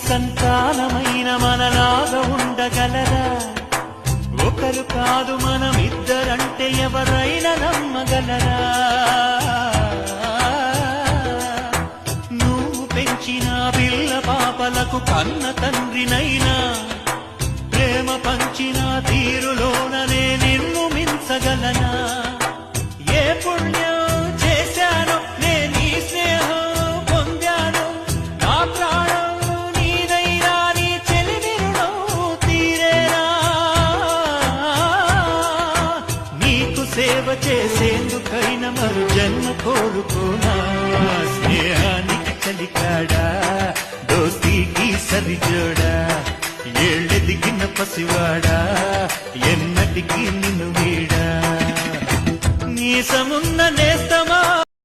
సంతానమైన మనలాగా ఉండగలరా? ఒకరు కాదు మనమిద్దరంటే ఎవరైనా నమ్మగలరా? నువ్వు పెంచిన పిల్ల పాపలకు కన్న తండ్రినైనా ప్రేమ పంచిన తీరులోననే నిన్ను మించగలనా? ఏ పుణ్యం చేశానో నేను ఈ స్నేహం పొందాను, నా ప్రాణం నీదైనా నీ చెలిమి రుణం తీరేనా? నీకు సేవ చేసేందుకైనా మరు జన్మ కోరుకోనా? స్నేహానికి చలికాడా, దోస్తీకి సరిజోడా, ఏళ్ళెదిగిన పసివాడా, ఎన్నటికీ నిన్ను వీడా? నీసమున్న నేస్తమా